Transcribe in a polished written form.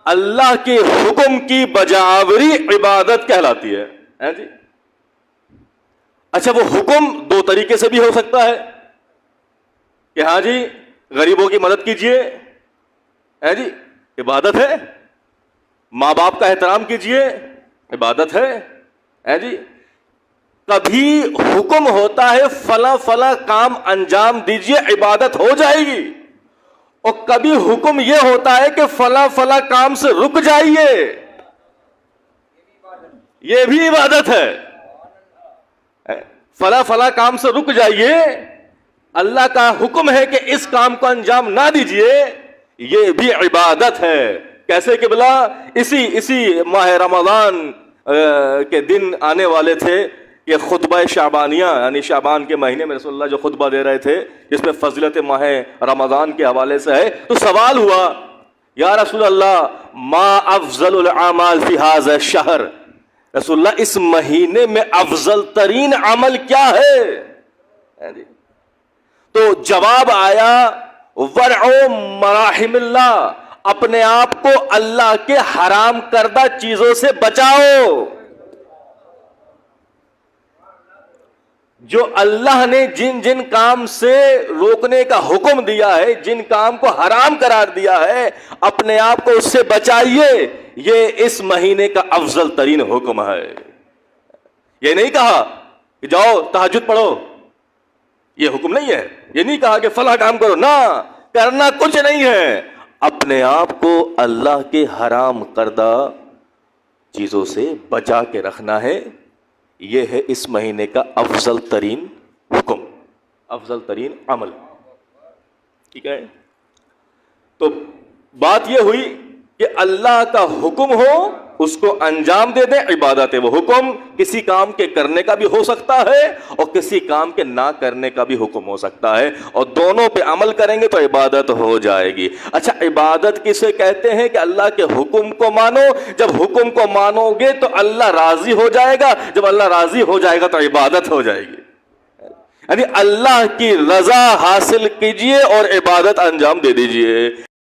اللہ کے حکم کی بجاوری عبادت کہلاتی ہے جی. اچھا وہ حکم دو طریقے سے بھی ہو سکتا ہے کہ ہاں جی غریبوں کی مدد کیجئے جی عبادت ہے, ماں باپ کا احترام کیجئے عبادت ہے جی. کبھی حکم ہوتا ہے فلاں فلاں کام انجام دیجئے عبادت ہو جائے گی, اور کبھی حکم یہ ہوتا ہے کہ فلاں فلاں کام سے رک جائیے, یہ بھی عبادت ہے. فلاں فلاں کام سے رک جائیے, اللہ کا حکم ہے کہ اس کام کو انجام نہ دیجئے, یہ بھی عبادت ہے. کیسے کہ بلا اسی ماہ رمضان کے دن آنے والے تھے کہ خطبہ شعبانیہ, یعنی شعبان کے مہینے میں رسول اللہ جو خطبہ دے رہے تھے جس میں فضیلت ماہ رمضان کے حوالے سے ہے, تو سوال ہوا یا رسول اللہ ما افضل الاعمال فی ھذا الشہر, رسول اللہ اس مہینے میں افضل ترین عمل کیا ہے؟ تو جواب آیا ورع مراحم اللہ, اپنے آپ کو اللہ کے حرام کردہ چیزوں سے بچاؤ. جو اللہ نے جن جن کام سے روکنے کا حکم دیا ہے, جن کام کو حرام قرار دیا ہے, اپنے آپ کو اس سے بچائیے. یہ اس مہینے کا افضل ترین حکم ہے. یہ نہیں کہا کہ جاؤ تہجد پڑھو, یہ حکم نہیں ہے. یہ نہیں کہا کہ فلاں کام کرو, نہ کرنا کچھ نہیں ہے. اپنے آپ کو اللہ کے حرام کردہ چیزوں سے بچا کے رکھنا ہے. یہ ہے اس مہینے کا افضل ترین حکم, افضل ترین عمل. ٹھیک ہے, تو بات یہ ہوئی کہ اللہ کا حکم ہو اس کو انجام دے دیں, عبادت ہے. وہ حکم کسی کام کے کرنے کا بھی ہو سکتا ہے اور کسی کام کے نہ کرنے کا بھی حکم ہو سکتا ہے, اور دونوں پہ عمل کریں گے تو عبادت ہو جائے گی. اچھا عبادت کسے کہتے ہیں؟ کہ اللہ کے حکم کو مانو. جب حکم کو مانو گے تو اللہ راضی ہو جائے گا, جب اللہ راضی ہو جائے گا تو عبادت ہو جائے گی. یعنی اللہ کی رضا حاصل کیجئے اور عبادت انجام دے دیجئے.